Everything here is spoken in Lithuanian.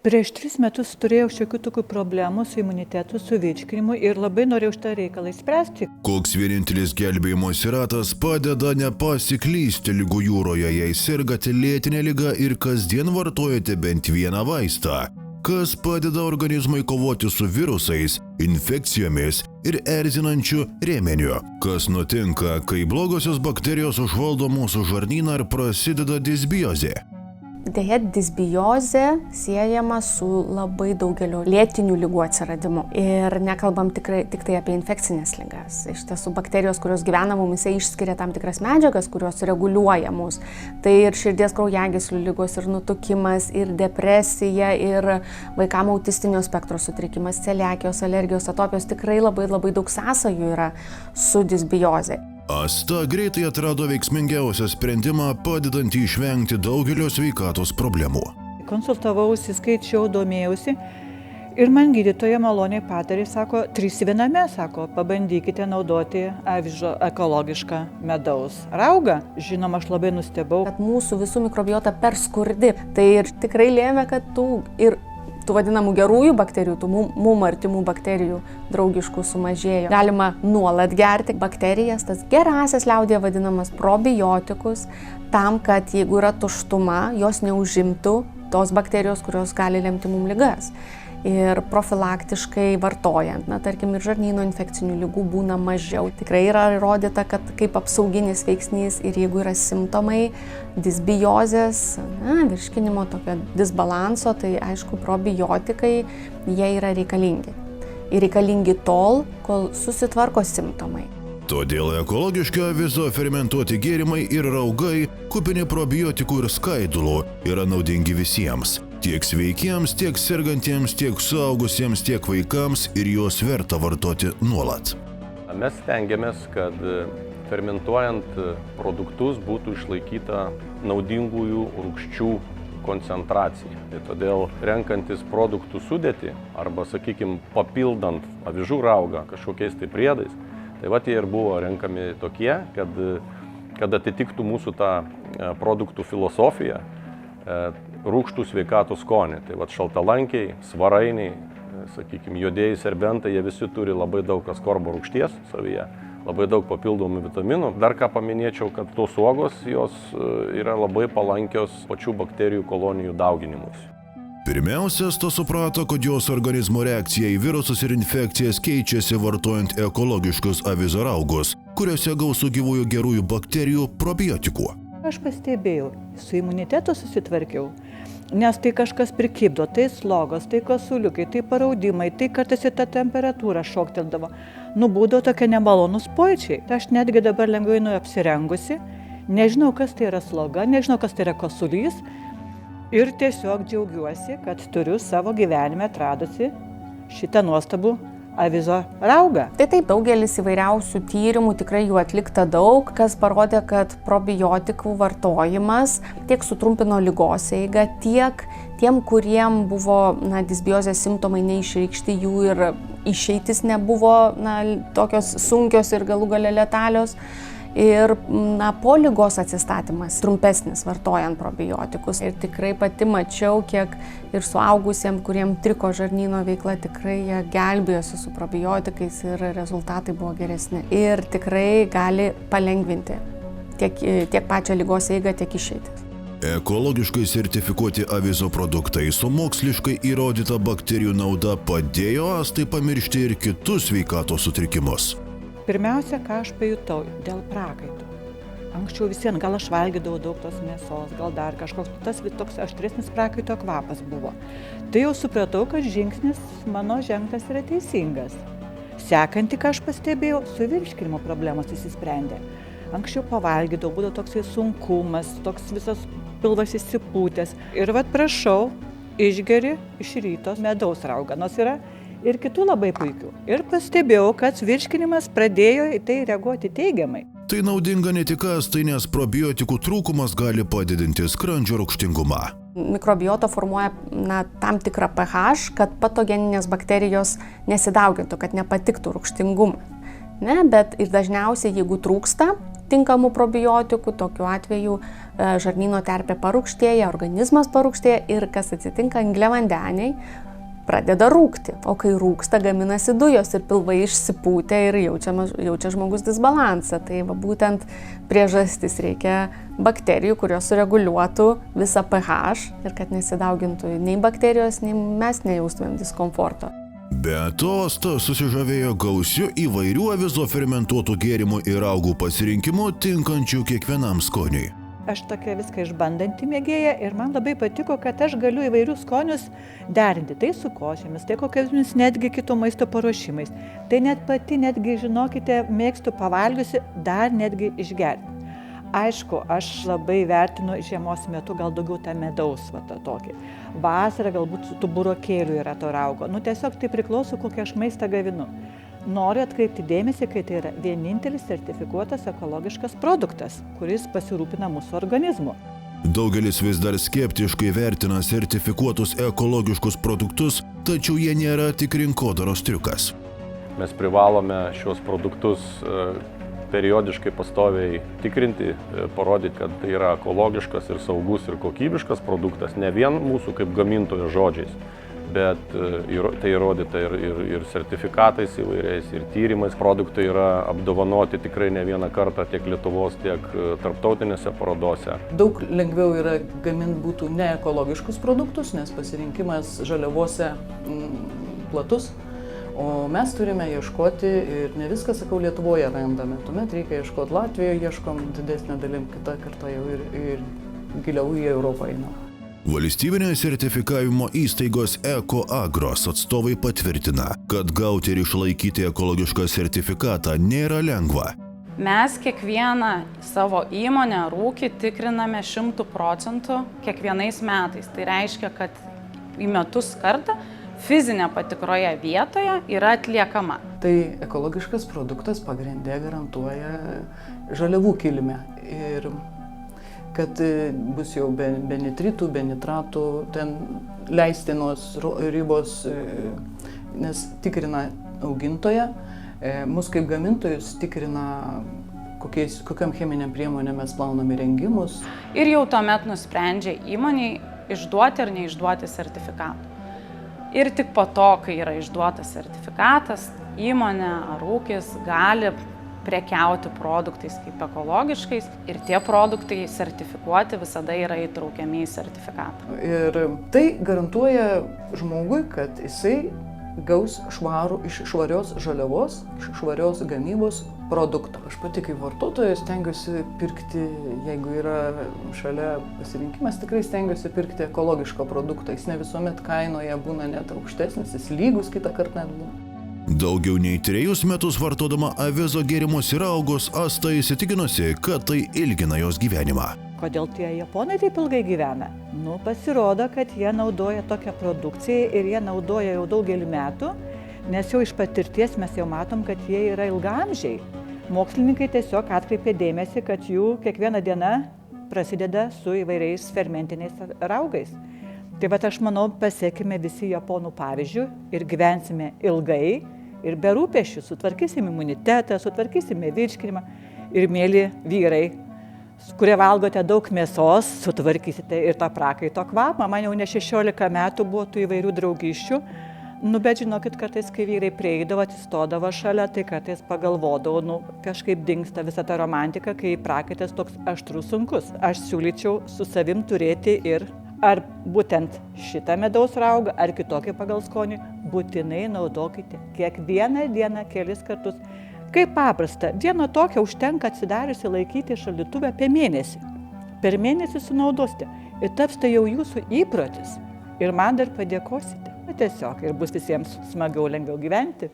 Prieš 3 metus turėjau šiokių tokių problemų su imunitetu, su virškinimu ir labai norėjau šitą reikalą spręsti. Koks vienintelis gelbėjimosi ratas padeda nepasiklysti ligų jūroje, jei sergate lėtinę ligą ir kasdien vartojate bent vieną vaistą, kas padeda organizmui kovoti su virusais, infekcijomis ir erzinančiu rėmeniu. Kas nutinka, kai blogosios bakterijos užvaldo mūsų žarnyną ir prasideda disbiozė? Deja, disbiozė siejama su labai daugeliu lėtinių ligų atsiradimu. Ir nekalbam tik tai apie infekcinės ligas. Iš tiesų, bakterijos, kurios gyvena mumyse, išskiria tam tikras medžiagas, kurios reguliuoja mus. Tai ir širdies kraujagyslių ligos, ir nutukimas, ir depresija, ir vaikams autistinio spektro sutrikimas, celiakijos, alergijos, atopijos. Tikrai labai daug sąsajų yra su disbiozė. Asta greitai atrado veiksmingiausią sprendimą, padedantį išvengti daugelio sveikatos problemų. Konsultavausi, skaičiau, domėjausi ir man gydytoja maloniai patarė, sako, 3 viename, sako, pabandykite naudoti avižo ekologišką medaus raugą. Žinoma, aš labai nustebau, kad mūsų visų mikrobiota per skurdi. Tai ir tikrai lėmė, kad tų vadinamų gerųjų bakterijų, tų mum artimų bakterijų draugiškų sumažėjo. Galima nuolat gerti bakterijas, tas gerasias liaudyje vadinamas probiotikus, tam, kad jeigu yra tuštuma, jos neužimtų tos bakterijos, kurios gali lemti mum ligas. Ir profilaktiškai vartojant, tarkim, ir žarnyno infekcinių ligų būna mažiau. Tikrai yra įrodyta, kad kaip apsauginis veiksnys ir jeigu yra simptomai disbiozės, virškinimo tokio disbalanso, tai aišku, probiotikai, jie yra reikalingi. Ir reikalingi tol, kol susitvarko simptomai. Todėl ekologiški avizo fermentuoti gėrimai ir raugai, kupini probiotikų ir skaidulų, yra naudingi visiems. Tiek sveikiems, tiek sergantiems, tiek suaugusiems, tiek vaikams, ir juos verta vartoti nuolat. Mes stengiamės, kad fermentuojant produktus būtų išlaikyta naudingųjų rūgščių koncentracija. Tai todėl renkantis produktų sudėtį arba, sakykime, papildant avižų raugą kažkokiais tai priedais, tai jie ir buvo renkami tokie, kad atitiktų mūsų tą produktų filosofiją, rūgštų sveikatos skonį. Tai šaltalankiai, svarainiai, sakykime, juodieji serbentai, jie visi turi labai daug askorbo rūgšties savyje, labai daug papildomų vitaminų. Dar ką paminėčiau, kad tos uogos, jos yra labai palankios pačių bakterijų kolonijų dauginimuisi. Pirmiausia, Asta suprato, kad jos organizmo reakcija į virusus ir infekcijas keičiasi vartojant ekologiškus avizo raugus, kuriuose gausu gyvųjų gerųjų bakterijų probiotikų. Aš pastebėjau, su imunitetu susitvarkiau, nes tai kažkas prikibdo, tai slogos, tai kasuliukai, tai paraudimai, tai kartais ir ta temperatūra šokteldavo. Būdavo tokie nemalonūs pojūčiai. Aš netgi dabar lengvai apsirengusi, nežinau, kas tai yra sloga, nežinau, kas tai yra kosulys ir tiesiog džiaugiuosi, kad turiu savo gyvenime atradusi šitą nuostabų avizo raugą. Tai taip, daugelis įvairiausių tyrimų, tikrai jų atlikta daug, kas parodė, kad probiotikų vartojimas tiek sutrumpino ligos eigą, tiek tiem, kuriem buvo disbiozės simptomai neišreikšti, jų ir išeitis nebuvo tokios sunkios ir galų gale letalios. Ir po ligos atsistatymas trumpesnis vartojant probiotikus. Ir tikrai pati mačiau, kiek ir suaugusiems, kuriem triko žarnyno veikla, tikrai jie gelbėjosi su probiotikais ir rezultatai buvo geresni. Ir tikrai gali palengvinti tiek pačią ligos eigą, tiek išeitis. Ekologiškai sertifikuoti avizo produktai su moksliškai įrodyta bakterijų nauda padėjo Astai pamiršti ir kitus sveikatos sutrikimus. Pirmiausia, ką aš pajutau, dėl prakaito. Anksčiau visiems, gal aš valgydavau daug tos mėsos, gal dar kažkoks tas toks aštresnis prakaito kvapas buvo. Tai jau supratau, kad žingsnis mano žengtas yra teisingas. Sekantį, ką aš pastebėjau, su virškinimo problemos įsisprendė. Anksčiau pavalgydavau, būdavo toksai sunkumas, toks visas pilvas įsipūtęs. Ir prašau, išgeri iš ryto medaus raugą, nors yra ir kitų labai puikių. Ir pastebėjau, kad virškinimas pradėjo į tai reaguoti teigiamai. Tai naudinga ne tik Astai, nes probiotikų trūkumas gali padidinti skrandžio rūgštingumą. Mikrobiota formuoja tam tikrą pH, kad patogeninės bakterijos nesidaugintų, kad nepatiktų rūgštingumas. Bet ir dažniausiai, jeigu trūksta, tinkamų probiotikų, tokiu atveju žarnyno terpė parūgštėja, organizmas parūgštėja ir kas atsitinka, angliavandeniai pradeda rūgti. O kai rūgsta, gaminasi dujos ir pilvai išsipūtę ir jaučia žmogus disbalansą. Tai va, būtent priežastis reikia bakterijų, kurios sureguliuotų visą pH ir kad nesidaugintų nei bakterijos, nei mes nejaustumėm diskomforto. Be to, Asta susižavėjo gausiu įvairių avizo fermentuotų gėrimų ir raugų pasirinkimu tinkančių kiekvienam skoniui. Aš tokia viską išbandanti mėgėja ir man labai patiko, kad aš galiu įvairius skonius derinti. Tai su košėmis, tai kokiamis netgi kito maisto paruošimais. Tai net pati, netgi, žinokite, mėgstu pavalgiusi dar netgi išgerti. Aišku, aš labai vertinu žiemos metu gal daugiau tą medaus, va tą tokį. Vasarą galbūt su tų burokėlių yra to raugo. Tiesiog tai priklauso, kokią aš maistą gavinu. Noriu atkreipti dėmesį, kai tai yra vienintelis sertifikuotas ekologiškas produktas, kuris pasirūpina mūsų organizmu. Daugelis vis dar skeptiškai vertina sertifikuotus ekologiškus produktus, tačiau jie nėra tik rinkodaros triukas. Mes privalome šios produktus periodiškai pastoviai tikrinti, parodyti, kad tai yra ekologiškas ir saugus ir kokybiškas produktas, ne vien mūsų kaip gamintojo žodžiais, bet tai įrodyta ir sertifikatais įvairiais, ir tyrimais. Produktai yra apdovanoti tikrai ne vieną kartą tiek Lietuvos, tiek tarptautinėse parodose. Daug lengviau yra gaminti būtų ne ekologiškus produktus, nes pasirinkimas žaliavose platus. O mes turime ieškoti ir ne viską, sakau, Lietuvoje randame. Tuomet reikia ieškoti Latvijoje, ieškom didesnę dalim, kitą kartą jau ir giliau į Europą einam. Valstybinės sertifikavimo įstaigos EcoAgros atstovai patvirtina, kad gauti ir išlaikyti ekologišką sertifikatą nėra lengva. Mes kiekvieną savo įmonę ar ūkį tikriname 100% kiekvienais metais. Tai reiškia, kad į metus kartą fizinė patikroje vietoje yra atliekama. Tai ekologiškas produktas pagrindė garantuoja žaliavų kilmę ir kad bus jau be nitritų, be nitratų, ten leistinos ribos, nes tikrina augintoją, mus kaip gamintojus tikrina, kokiam cheminiam priemonėm mes plaunam įrengimus. Ir jau tuomet nusprendžia įmoniai išduoti ar neišduoti sertifikatų. Ir tik po to, kai yra išduotas sertifikatas, įmonė ar ūkis gali prekiauti produktais kaip ekologiškais ir tie produktai sertifikuoti visada yra įtraukiami į sertifikatą. Ir tai garantuoja žmogui, kad jisai gaus iš švarios žaliavos, iš švarios gamybos produktą. Aš pati kaip vartotojas stengiuosi pirkti, jeigu yra šalia pasirinkimas, tikrai stengiuosi pirkti ekologišką produktą. Jis ne visuomet kainoje būna net aukštesnis, jis lygus kitą kartą net būna. Daugiau nei 3 metus vartodama avizo gėrimus ir raugus, Asta įsitikinusi, kad tai ilgina jos gyvenimą. Kodėl tie japonai taip ilgai gyvena? Pasirodo, kad jie naudoja tokią produkciją ir jie naudoja jau daugelį metų, nes jau iš patirties mes jau matom, kad jie yra ilgaamžiai. Mokslininkai tiesiog atkreipė dėmesį, kad jų kiekviena diena prasideda su įvairiais fermentiniais raugais. Tai aš manau, pasiekime visi japonų pavyzdžių ir gyvensime ilgai ir be rūpesčių, sutvarkysime imunitetą, sutvarkysime virškinimą ir mėly vyrai, kurie valgote daug mėsos, sutvarkysite ir tą prakaito kvapą. Man jau ne 16 metų buvo tų įvairių draugyščių, bet žinokit, kartais, kai vyrai prieidavo, atsistodavo šalia, tai kartais pagalvodavo, kažkaip dingsta visa ta romantika, kai prakaitas toks aštrus, sunkus. Aš siūlyčiau su savim turėti ir ar būtent šitą medaus raugą, ar kitokį pagal skonį, būtinai naudokite kiekvieną dieną kelis kartus. Kaip paprasta, vieną tokią užtenka atsidariusi laikyti šaldytuve apie mėnesį. Per mėnesį sunaudosite ir taps tai jau jūsų įprotis. Ir man dar padėkosite. Tiesiog ir bus visiems smagiau, lengviau gyventi.